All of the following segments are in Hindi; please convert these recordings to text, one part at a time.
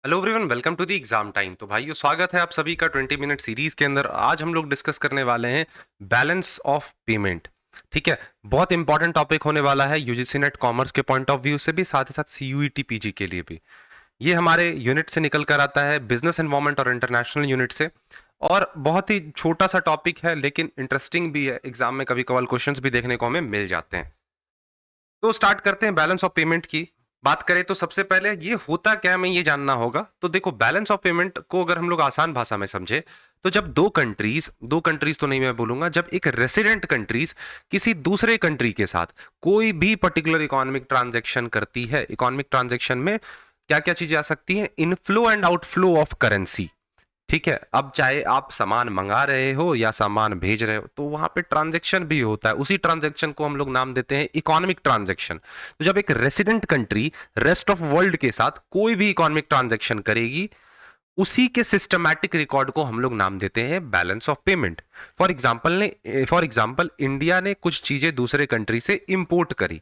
Hello everyone, welcome to the exam time. तो भाइयों, स्वागत है आप सभी का 20 मिनट सीरीज के अंदर। आज हम लोग डिस्कस करने वाले हैं बैलेंस ऑफ पेमेंट। ठीक है, बहुत इंपॉर्टेंट टॉपिक होने वाला है यूजीसी नेट कॉमर्स के पॉइंट ऑफ व्यू से भी, साथ ही साथ सीयूईटी पीजी के लिए भी। ये हमारे यूनिट से निकल कर आता है, बिजनेस एनवायरनमेंट और इंटरनेशनल यूनिट से। और बहुत ही छोटा सा टॉपिक है लेकिन इंटरेस्टिंग भी है, एग्जाम में कभी कभार क्वेश्चंस भी देखने को हमें मिल जाते हैं। तो स्टार्ट करते हैं बैलेंस ऑफ पेमेंट की बात करें तो सबसे पहले ये होता क्या है हमें ये जानना होगा। तो देखो, बैलेंस ऑफ पेमेंट को अगर हम लोग आसान भाषा में समझे तो जब दो कंट्रीज तो नहीं मैं बोलूंगा, जब एक रेसिडेंट कंट्रीज किसी दूसरे कंट्री के साथ कोई भी पर्टिकुलर इकोनॉमिक ट्रांजैक्शन करती है, इकोनॉमिक ट्रांजैक्शन में क्या क्या चीजें आ सकती हैं? Inflow and outflow of currency. ठीक है, अब चाहे आप सामान मंगा रहे हो या सामान भेज रहे हो तो वहां पे ट्रांजैक्शन भी होता है। उसी ट्रांजैक्शन को हम लोग नाम देते हैं इकोनॉमिक ट्रांजैक्शन। तो जब एक resident country rest of world के साथ कोई भी इकोनॉमिक ट्रांजैक्शन करेगी, उसी के सिस्टमैटिक रिकॉर्ड को हम लोग नाम देते हैं balance of payment. For example India ने कुछ चीजें दूसरे कंट्री से इंपोर्ट करी,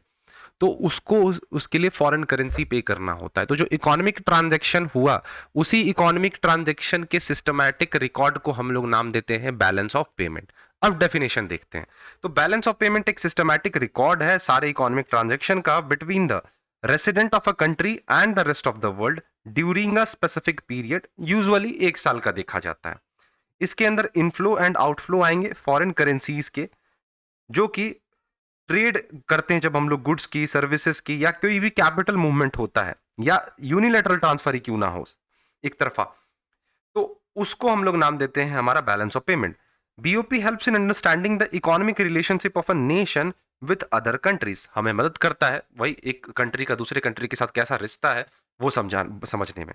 तो उसको उसके लिए फॉरेन करेंसी पे करना होता है। तो जो इकोनॉमिक ट्रांजैक्शन हुआ, उसी इकोनॉमिक ट्रांजैक्शन के सिस्टमैटिक रिकॉर्ड को हम लोग नाम देते हैं बैलेंस ऑफ पेमेंट। अब डेफिनेशन देखते हैं। तो बैलेंस ऑफ पेमेंट एक सिस्टमैटिक रिकॉर्ड है सारे इकोनॉमिक ट्रांजैक्शन का between the resident of a country and the rest of the world during a specific period, usually 1 साल का देखा जाता है। इसके अंदर इनफ्लो एंड आउटफ्लो आएंगे फॉरेन करेंसीज के, जो कि ट्रेड करते हैं जब हम लोग गुड्स की, सर्विसेज की, या कोई भी कैपिटल मूवमेंट होता है, या यूनिलेटरल ट्रांसफर ही क्यों ना हो एक तरफा, तो उसको हम लोग नाम देते हैं हमारा balance of payment. BOP helps in understanding the economic relationship of a nation with other countries. हमें मदद करता है वही एक कंट्री का दूसरे कंट्री के साथ कैसा रिश्ता है वो समझने में।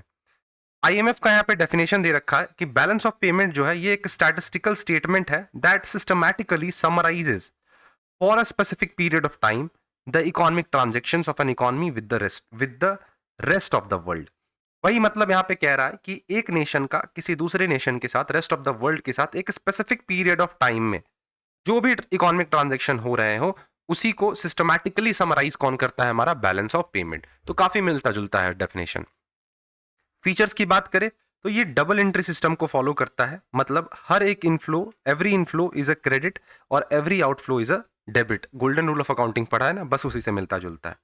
आईएमएफ का यहाँ पे डेफिनेशन दे रखा है कि बैलेंस ऑफ पेमेंट जो है ये एक स्टैटिस्टिकल स्टेटमेंट है that systematically summarises for a specific period of time the economic transactions of an economy with the rest of the world। वही मतलब यहां पे कह रहा है कि एक नेशन का किसी दूसरे नेशन के साथ, रेस्ट ऑफ द वर्ल्ड के साथ एक स्पेसिफिक पीरियड ऑफ टाइम में जो भी इकोनॉमिक ट्रांजैक्शन हो रहे हो, उसी को सिस्टमैटिकली समराइज कौन करता है? हमारा बैलेंस ऑफ पेमेंट। तो काफी मिलता जुलता है डेफिनेशन। फीचर्स की बात करें तो ये डबल एंट्री सिस्टम को फॉलो करता है, मतलब हर एक inflow, every inflow is a credit और every outflow is a debit. Golden rule of accounting पढ़ा है ना, बस उसी से मिलता जुलता है।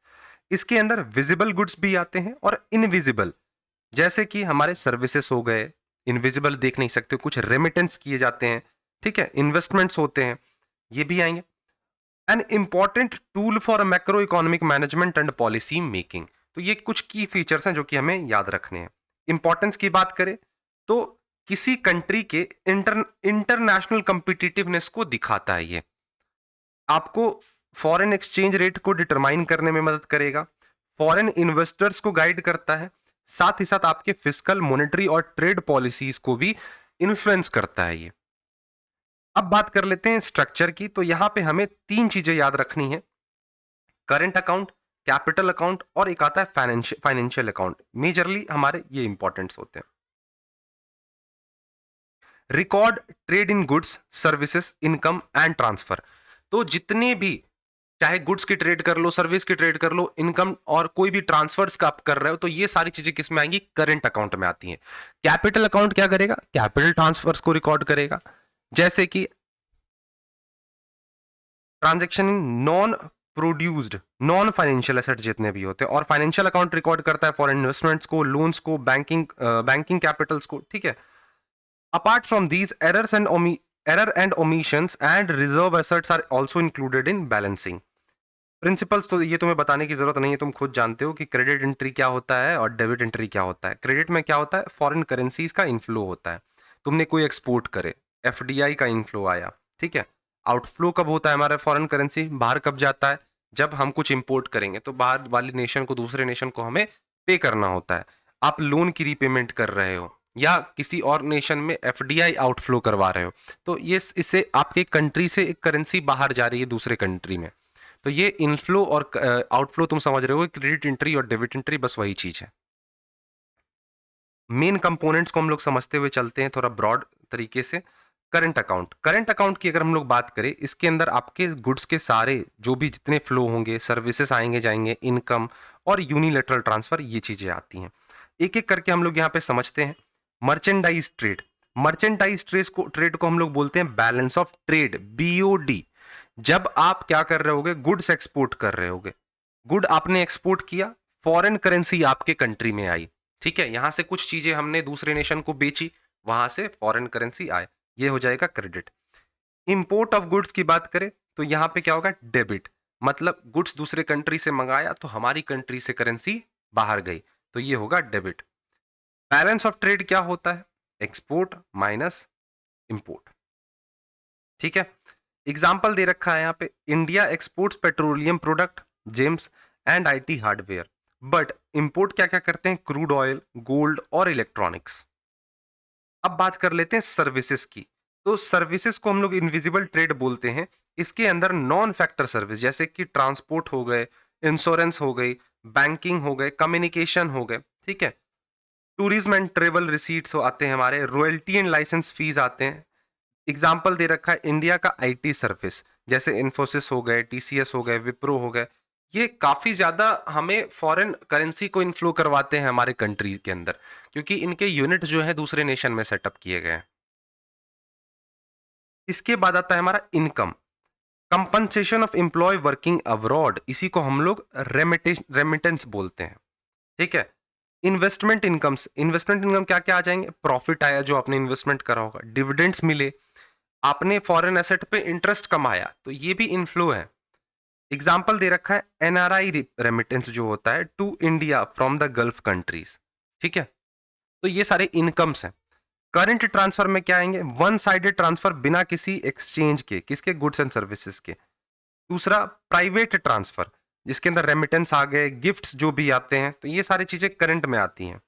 इसके अंदर विजिबल गुड्स भी आते हैं और इनविजिबल, जैसे कि हमारे सर्विसेज हो गए, इनविजिबल देख नहीं सकते, कुछ रेमिटेंस किए जाते हैं, ठीक है, इन्वेस्टमेंट्स होते हैं, ये भी आएंगे। An important tool for macro economic management and policy making. तो ये कुछ की फीचर्स हैं जो कि हमें याद रखने हैं। इंपॉर्टेंस की बात करें तो किसी कंट्री के इंटरनेशनल कम्पिटिटिवनेस को दिखाता है। ये आपको फॉरेन एक्सचेंज रेट को डिटरमाइन करने में मदद करेगा, फॉरेन इन्वेस्टर्स को गाइड करता है, साथ ही साथ आपके फिस्कल, मॉनेटरी और ट्रेड पॉलिसीज को भी इन्फ्लुएंस करता है ये। अब बात कर लेते हैं स्ट्रक्चर की। तो यहां पे हमें 3 चीजें याद रखनी है: करंट अकाउंट, कैपिटल अकाउंट और एक आता है फाइनेंशियल अकाउंट। मेजरली हमारे ये इंपॉर्टेंट्स होते हैं। Record trade in goods, services, income and transfer. तो जितने भी, चाहे गुड्स की ट्रेड कर लो, सर्विस की ट्रेड कर लो, इनकम और कोई भी ट्रांसफर्स का आप कर रहे हो, तो ये सारी चीजें किस में आएंगी? करंट अकाउंट में आती हैं। कैपिटल अकाउंट क्या करेगा? कैपिटल ट्रांसफर्स को रिकॉर्ड करेगा, जैसे कि transaction in non produced, non financial asset जितने भी होते हैं। और फाइनेंशियल अकाउंट रिकॉर्ड करता है फॉर इन्वेस्टमेंट्स को, लोन्स को, बैंकिंग कैपिटल्स को, ठीक है। Apart from these, error and omissions and reserve assets are also included in balancing। Principles तो ये तुम्हें बताने की जरूरत नहीं है, तुम खुद जानते हो कि क्रेडिट एंट्री क्या होता है और डेबिट एंट्री क्या होता है। क्रेडिट में क्या होता है? फॉरेन करेंसीज का इनफ्लो होता है, तुमने कोई एक्सपोर्ट करे, एफडीआई का इनफ्लो आया, ठीक है। आउटफ्लो कब होता है? हमारा फॉरेन करेंसी बाहर कब जाता है? जब हम कुछ इंपोर्ट करेंगे तो बाहर वाली नेशन को, दूसरे नेशन को हमें पे करना होता है। आप लोन की रीपेमेंट कर रहे हो या किसी और नेशन में एफडीआई आउटफ्लो करवा रहे हो, तो ये इससे आपके कंट्री से एक करेंसी बाहर जा रही है दूसरे कंट्री में। तो ये इनफ्लो और आउटफ्लो तुम समझ रहे हो, क्रेडिट एंट्री और डेबिट एंट्री बस वही चीज है। मेन कंपोनेंट्स को हम लोग समझते हुए चलते हैं थोड़ा ब्रॉड तरीके से। करंट अकाउंट की अगर हम लोग बात करें, इसके अंदर आपके गुड्स के सारे जो भी जितने फ्लो होंगे, सर्विसेज आएंगे जाएंगे, इनकम और यूनिलेटरल ट्रांसफर, ये चीजें आती हैं। एक एक करके हम लोग यहाँ पे समझते हैं। मर्चेंडाइज ट्रेड, मर्चेंडाइज ट्रेड को हम लोग बोलते हैं बैलेंस ऑफ ट्रेड, बीओडी। जब आप क्या कर रहे होगे, गुड्स एक्सपोर्ट कर रहे होगे, गुड आपने एक्सपोर्ट किया, फॉरेन करेंसी आपके कंट्री में आई, ठीक है, यहां से कुछ चीजें हमने दूसरे नेशन को बेची, वहां से फॉरेन करेंसी आए, ये हो जाएगा क्रेडिट। इंपोर्ट ऑफ गुड्स की बात करें तो यहां पे क्या होगा, डेबिट, मतलब गुड्स दूसरे कंट्री से मंगाया तो हमारी कंट्री से करेंसी बाहर गई, तो ये होगा डेबिट। बैलेंस ऑफ ट्रेड क्या होता है, एक्सपोर्ट माइनस इंपोर्ट, ठीक है। एग्जाम्पल दे रखा है यहाँ पे, India exports petroleum product, James and IT hardware, but import क्या क्या करते हैं, क्रूड ऑयल, गोल्ड और इलेक्ट्रॉनिक्स। अब बात कर लेते हैं सर्विसेज की। तो सर्विसेज को हम लोग इनविजिबल ट्रेड बोलते हैं। इसके अंदर नॉन फैक्टर सर्विस जैसे कि ट्रांसपोर्ट हो गए, इंश्योरेंस हो गई, बैंकिंग हो गए, कम्युनिकेशन हो गए, ठीक है, टूरिज्म एंड ट्रेवल रिसीट्स आते हैं हमारे, रॉयल्टी एंड लाइसेंस फीस आते हैं। एग्जाम्पल दे रखा है इंडिया का आईटी सर्विस, जैसे इन्फोसिस हो गए, टीसीएस हो गए, विप्रो हो गए, ये काफी ज्यादा हमें फॉरेन करेंसी को इन्फ्लो करवाते हैं हमारे कंट्री के अंदर, क्योंकि इनके यूनिट जो है दूसरे नेशन में सेटअप किए गए हैं। इसके बाद आता है हमारा income, compensation of employ working abroad, इसी को हम लोग रेमिटेंस बोलते हैं, ठीक है। इन्वेस्टमेंट इनकम्स, इन्वेस्टमेंट इनकम क्या क्या आ जाएंगे, प्रॉफिट आया जो आपने इन्वेस्टमेंट करा होगा, डिविडेंड्स मिले, आपने फॉरेन एसेट पे इंटरेस्ट कमाया, तो ये भी इनफ्लो है। एग्जाम्पल दे रखा है एनआरआई रेमिटेंस जो होता है to India from the Gulf countries, ठीक है, तो ये सारे इनकम्स हैं। करंट ट्रांसफर में क्या आएंगे, वन साइडेड ट्रांसफर बिना किसी एक्सचेंज के, किसके, गुड्स एंड सर्विसेज के। दूसरा प्राइवेट ट्रांसफर, जिसके अंदर रेमिटेंस आ गए, गिफ्ट्स जो भी आते हैं, तो ये सारी चीजें करंट में आती हैं।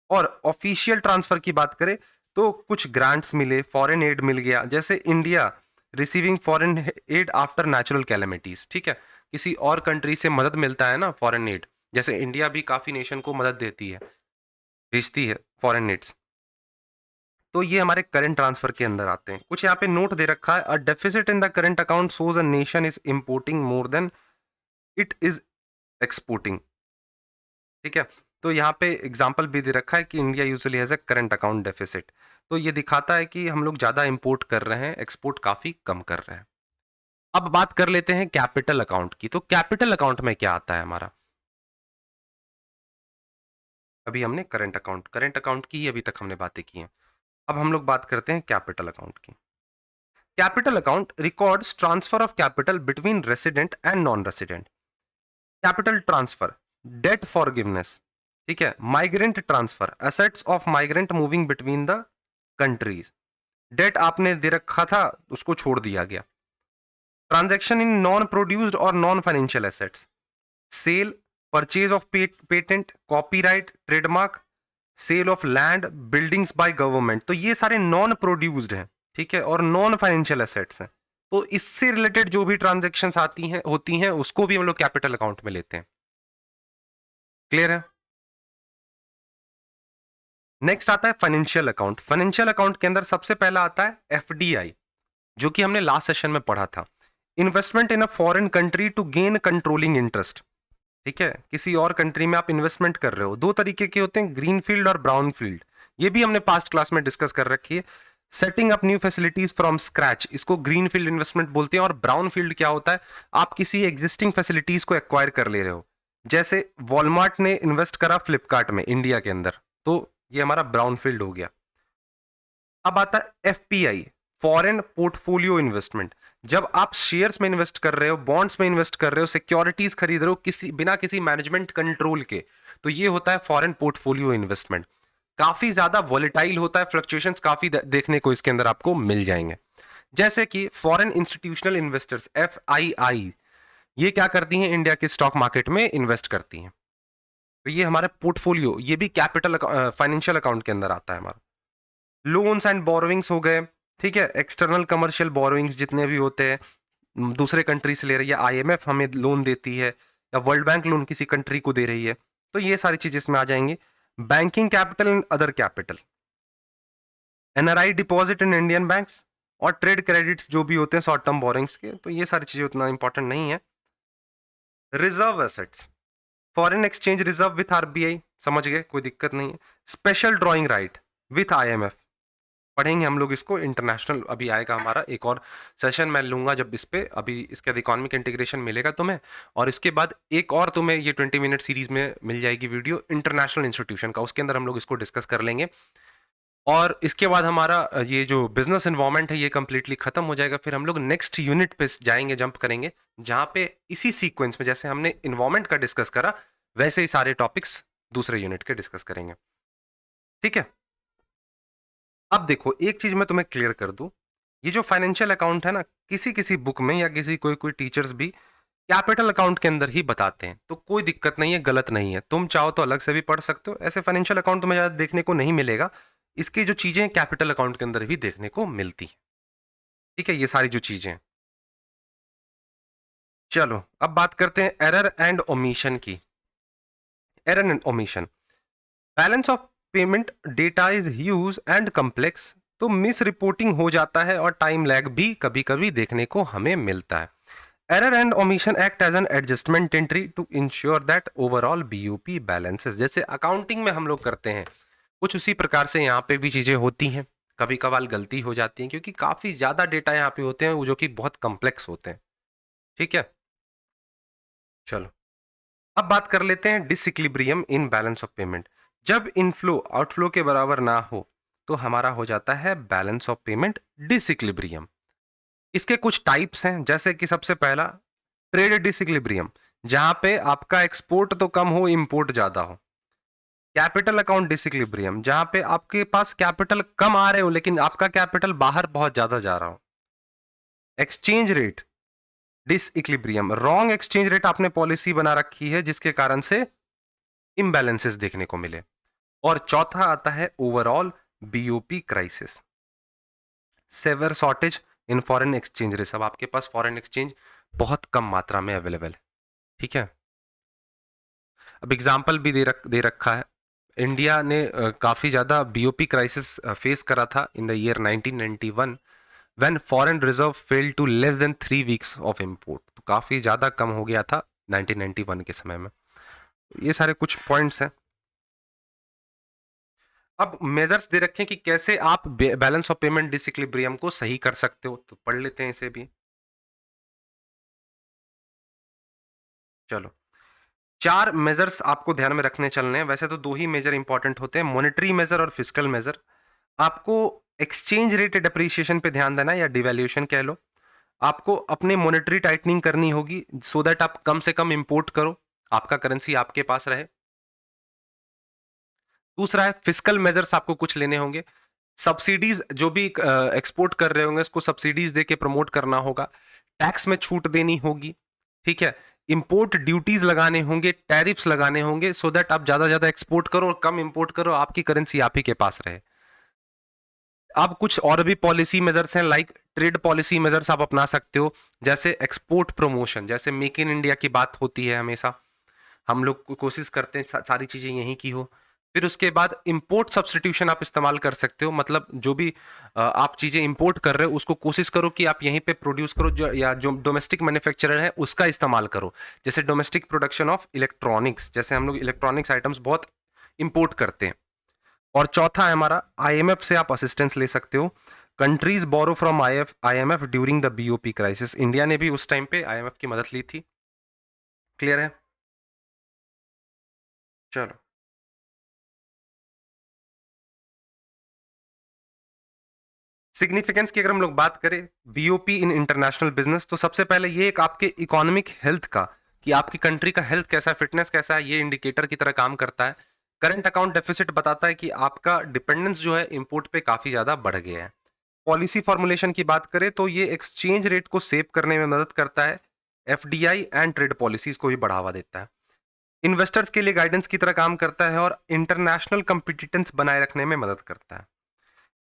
और ऑफिशियल ट्रांसफर की बात करें तो कुछ ग्रांट्स मिले, फॉरेन एड मिल गया, जैसे India receiving foreign add after natural calamities, ठीक है, किसी और कंट्री से मदद मिलता है ना फॉरेन एड, जैसे इंडिया भी काफी नेशन को मदद देती है, भेजती है फॉरेन एड्स, तो ये हमारे करंट ट्रांसफर के अंदर आते हैं। कुछ यहाँ पे नोट दे रखा है, अ deficit in the current account shows a nation is importing more than it is exporting, ठीक है, तो यहाँ पे एग्जाम्पल भी दे रखा है कि India usually has a current account deficit, तो ये दिखाता है कि हम लोग ज्यादा इंपोर्ट कर रहे हैं, एक्सपोर्ट काफी कम कर रहे हैं। अब बात कर लेते हैं कैपिटल अकाउंट की। तो कैपिटल अकाउंट में क्या आता है हमारा, अभी हमने करंट अकाउंट की ही अभी तक हमने बातें की हैं, अब हम लोग बात करते हैं कैपिटल अकाउंट की। Capital account records transfer of capital between resident and non resident, capital transfer, debt forgiveness, ठीक है, migrant transfer, assets of migrant moving between the countries, debt आपने दे रखा था उसको छोड़ दिया गया, ट्रांजैक्शन इन नॉन प्रोड्यूस्ड और non financial assets, sale, purchase of patent, copyright, trademark, sale of land, buildings by government, तो ये सारे नॉन प्रोड्यूस्ड हैं, ठीक है, और नॉन फाइनेंशियल एसेट्स हैं, तो इससे रिलेटेड जो भी ट्रांजैक्शंस आती हैं होती हैं उसको भी हम लोग कैपिटल अकाउंट में लेते हैं। क्लियर है। नेक्स्ट आता है फाइनेंशियल अकाउंट। फाइनेंशियल अकाउंट के अंदर सबसे पहला आता है एफडीआई, जो कि हमने लास्ट सेशन में पढ़ा था, investment in a foreign country to gain controlling interest, ठीक है, किसी और कंट्री में आप इन्वेस्टमेंट कर रहे हो, दो तरीके के होते हैं, ग्रीन फील्ड और ब्राउन फील्ड, ये भी हमने पास्ट क्लास में डिस्कस कर रखी है। Setting up new facilities from scratch, इसको ग्रीन फील्ड इन्वेस्टमेंट बोलते हैं, और ब्राउन फील्ड क्या होता है, आप किसी एग्जिस्टिंग फैसिलिटीज को एक्वायर कर ले रहे हो, जैसे वॉलमार्ट ने इन्वेस्ट करा फ्लिपकार्ट में इंडिया के अंदर, तो ये हमारा ब्राउन फील्ड हो गया। अब आता है एफपीआई, फॉरेन पोर्टफोलियो इन्वेस्टमेंट, जब आप शेयर्स में इन्वेस्ट कर रहे हो, बॉन्ड्स में इन्वेस्ट कर रहे हो, सिक्योरिटीज खरीद रहे हो किसी बिना किसी मैनेजमेंट कंट्रोल के, तो ये होता है फॉरेन पोर्टफोलियो इन्वेस्टमेंट। काफी ज्यादा वॉलेटाइल होता है, फ्लक्चुएशंस काफी देखने को इसके अंदर आपको मिल जाएंगे, जैसे कि फॉरेन इंस्टीट्यूशनल इन्वेस्टर्स एफआईआई, ये क्या करती हैं, इंडिया के स्टॉक मार्केट में इन्वेस्ट करती हैं, तो ये हमारा पोर्टफोलियो, ये भी कैपिटल फाइनेंशियल अकाउंट के अंदर आता है हमारा। लोन्स एंड बोरोविंग्स हो गए, ठीक है, एक्सटर्नल कमर्शियल बोरोविंग्स जितने भी होते हैं, दूसरे कंट्री से ले रही है, आईएमएफ हमें लोन देती है या वर्ल्ड बैंक लोन किसी कंट्री को दे रही है, तो ये सारी चीजें इसमें आ जाएंगी। Banking capital and other capital, NRI deposit in Indian banks, और ट्रेड क्रेडिट्स जो भी होते हैं शॉर्ट टर्म बोरिंग्स के, तो ये सारी चीजें उतना इंपॉर्टेंट नहीं है। Reserve assets, foreign exchange reserve with RBI, समझ गए, कोई दिक्कत नहीं है। Special drawing right with IMF, पढ़ेंगे हम लोग इसको, इंटरनेशनल अभी आएगा हमारा एक और सेशन मैं लूंगा जब इस पे, अभी इसके बाद इकोनॉमिक इंटीग्रेशन मिलेगा तुम्हें, और इसके बाद एक और तुम्हें ये 20 मिनट सीरीज में मिल जाएगी वीडियो इंटरनेशनल इंस्टीट्यूशन का, उसके अंदर हम लोग इसको डिस्कस कर लेंगे। और इसके बाद हमारा ये जो बिजनेस इन्वायरमेंट है ये कंप्लीटली खत्म हो जाएगा, फिर हम लोग नेक्स्ट यूनिट पे जाएंगे, जंप करेंगे, जहां पे इसी सीक्वेंस में जैसे हमने इन्वायरमेंट का डिस्कस करा वैसे ही सारे टॉपिक्स दूसरे यूनिट के डिस्कस करेंगे, ठीक है। अब देखो एक चीज मैं तुम्हें क्लियर कर दूं, ये जो फाइनेंशियल अकाउंट है ना, किसी किसी बुक में या किसी कोई कोई टीचर्स भी कैपिटल अकाउंट के अंदर ही बताते हैं, तो कोई दिक्कत नहीं है, गलत नहीं है, तुम चाहो तो अलग से भी पढ़ सकते हो, ऐसे फाइनेंशियल अकाउंट तुम्हें ज्यादा देखने को नहीं मिलेगा, इसकी जो चीजें कैपिटल अकाउंट के अंदर भी देखने को मिलती है, ठीक है, ये सारी जो चीजें हैं। चलो अब बात करते हैं एरर एंड ओमिशन की। Error and omission, balance of payment data is huge and complex, तो मिस रिपोर्टिंग हो जाता है और टाइम लैग भी कभी कभी देखने को हमें मिलता है। Error and omission act as an adjustment entry to ensure that overall BUP balances, जैसे अकाउंटिंग में हम लोग करते हैं कुछ उसी प्रकार से यहाँ पे भी चीजें होती हैं, कभी कभार गलती हो जाती है क्योंकि काफी ज्यादा डेटा यहाँ पे होते हैं जो कि बहुत कम्प्लेक्स होते हैं, ठीक है। चलो अब बात कर लेते हैं disequilibrium in balance of payment, जब इनफ्लो आउटफ्लो के बराबर ना हो तो हमारा हो जाता है बैलेंस ऑफ पेमेंट डिसइक्विलिब्रियम। इसके कुछ टाइप्स हैं, जैसे कि सबसे पहला ट्रेड डिसइक्विलिब्रियम, जहां पे आपका एक्सपोर्ट तो कम हो इंपोर्ट ज्यादा हो। कैपिटल अकाउंट डिसइक्विलिब्रियम, जहां पे आपके पास कैपिटल कम आ रहे हो लेकिन आपका कैपिटल बाहर बहुत ज्यादा जा रहा हो। Exchange rate disequilibrium, wrong exchange rate आपने पॉलिसी बना रखी है जिसके कारण से इम्बैलेंसेस देखने को मिले। और चौथा आता है overall BOP crisis, severe shortage in foreign exchange reserve, आपके पास फॉरेन एक्सचेंज बहुत कम मात्रा में अवेलेबल है, ठीक है। अब एग्जाम्पल भी दे रखा है, इंडिया ने काफ़ी ज़्यादा बीओपी क्राइसिस फेस करा था in the year 1991 when foreign reserve fell to less than 3 weeks of import, तो काफ़ी ज़्यादा कम हो गया था 1991 के समय में। ये सारे कुछ पॉइंट्स हैं। अब मेजर्स दे रखे हैं कि कैसे आप बैलेंस ऑफ पेमेंट डिसइक्विलिब्रियम को सही कर सकते हो, तो पढ़ लेते हैं इसे भी। चलो 4 मेजर्स आपको ध्यान में रखने चलने हैं, वैसे तो 2 ही मेजर इंपॉर्टेंट होते हैं, मॉनेटरी मेजर और फिस्कल मेजर। आपको एक्सचेंज रेट डिप्रिसिएशन पे ध्यान देना या डिवैल्यूएशन कह लो, आपको अपने मॉनेटरी टाइटनिंग करनी होगी सो दैट आप कम से कम इंपोर्ट करो, आपका करेंसी आपके पास रहे। दूसरा है फिस्कल मेजर्स, आपको कुछ लेने होंगे, सब्सिडीज जो भी एक्सपोर्ट कर रहे होंगे उसको सब्सिडीज दे के प्रमोट करना होगा, टैक्स में छूट देनी होगी, ठीक है, इंपोर्ट ड्यूटीज लगाने होंगे, टैरिफ्स लगाने होंगे सो दैट आप ज्यादा एक्सपोर्ट करो और कम इंपोर्ट करो, आपकी करेंसी आप ही के पास रहे। अब कुछ और भी पॉलिसी मेजर्स हैं, लाइक ट्रेड पॉलिसी मेजर्स आप अपना सकते हो, जैसे एक्सपोर्ट प्रमोशन, जैसे मेक इन इंडिया की बात होती है हमेशा, हम लोग कोशिश करते हैं सारी चीजें यहीं की हो। फिर उसके बाद इंपोर्ट सब्सटीट्यूशन आप इस्तेमाल कर सकते हो, मतलब जो भी आप चीजें इंपोर्ट कर रहे हो उसको कोशिश करो कि आप यहीं पे प्रोड्यूस करो, या जो डोमेस्टिक मैन्युफैक्चरर है उसका इस्तेमाल करो, जैसे डोमेस्टिक प्रोडक्शन ऑफ इलेक्ट्रॉनिक्स, जैसे हम लोग इलेक्ट्रॉनिक्स आइटम्स बहुत इंपोर्ट करते हैं। और चौथा है हमारा आईएमएफ से आप असिस्टेंस ले सकते हो, countries borrow from IMF during the BOP crisis, India ने भी उस टाइम पे आईएमएफ की मदद ली थी, क्लियर है। चलो सिग्निफिकेंस की अगर हम लोग बात करें बीओपी इन इंटरनेशनल बिजनेस, तो सबसे पहले ये एक आपके इकोनॉमिक हेल्थ का, कि आपकी कंट्री का हेल्थ कैसा है, फिटनेस कैसा है, ये इंडिकेटर की तरह काम करता है। करंट अकाउंट डेफिसिट बताता है कि आपका डिपेंडेंस जो है इंपोर्ट पे काफी ज्यादा बढ़ गया है। पॉलिसी फॉर्मुलेशन की बात करें तो ये एक्सचेंज रेट को सेव करने में मदद करता है, एफडीआई एंड ट्रेड पॉलिसीज को भी बढ़ावा देता है, इन्वेस्टर्स के लिए गाइडेंस की तरह काम करता है और इंटरनेशनल कंपिटिटेंस बनाए रखने में मदद करता है।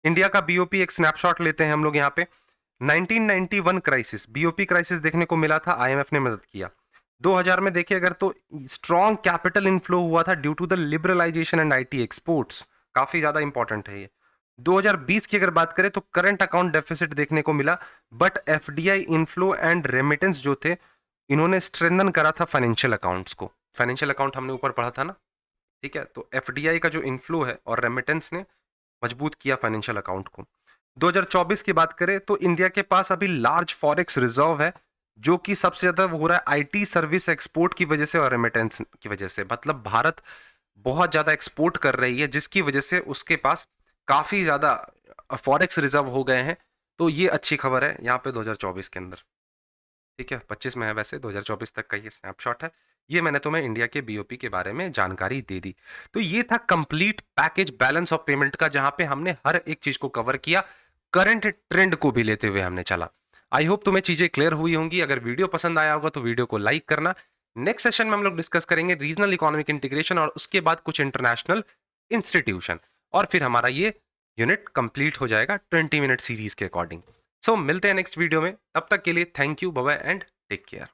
इंडिया का बीओपी एक स्नैपशॉट लेते हैं हम लोग यहाँ पे, 1991 क्राइसिस, बीओपी क्राइसिस देखने को मिला था, आईएमएफ ने मदद किया। 2000 में देखिए अगर तो स्ट्रॉन्ग कैपिटल इनफ्लो हुआ था due to the liberalization and IT exports, काफी ज्यादा इंपॉर्टेंट है ये। 2020 की अगर बात करें तो करंट अकाउंट डेफिसिट देखने को मिला, but FDI inflow and remittance जो थे इन्होंने स्ट्रेंथन करा था फाइनेंशियल अकाउंट्स को, फाइनेंशियल अकाउंट हमने ऊपर पढ़ा था ना, ठीक है। तो एफडीआई का जो इनफ्लो है और रेमिटेंस ने मजबूत किया फाइनेंशियल अकाउंट को। 2024 की बात करें तो इंडिया के पास अभी लार्ज फॉरेक्स रिजर्व है, जो कि सबसे ज्यादा वो हो रहा है आईटी सर्विस एक्सपोर्ट की वजह से और रेमिटेंस की वजह से। मतलब भारत बहुत ज्यादा एक्सपोर्ट कर रही है, जिसकी वजह से उसके पास काफी ज्यादा फॉरेक्स रिजर्व हो गए हैं। तो ये अच्छी खबर है यहाँ पे 2024 के अंदर, ठीक है। 25 में है वैसे, 2024 तक का ये स्नैपशॉट है। ये मैंने तुम्हें इंडिया के बीओपी के बारे में जानकारी दे दी। तो ये था complete package balance of payment का, जहां पे हमने हर एक चीज को कवर किया, करंट ट्रेंड को भी लेते हुए हमने चला। आई होप तुम्हें चीजें क्लियर हुई होंगी। अगर वीडियो पसंद आया होगा तो वीडियो को लाइक करना। नेक्स्ट सेशन में हम लोग डिस्कस करेंगे रीजनल इकोनॉमिक इंटीग्रेशन और उसके बाद कुछ इंटरनेशनल इंस्टीट्यूशन, और फिर हमारा ये यूनिट कंप्लीट हो जाएगा 20 मिनट सीरीज के अकॉर्डिंग। सो मिलते हैं नेक्स्ट वीडियो में, तब तक के लिए thank you, bye bye and take care.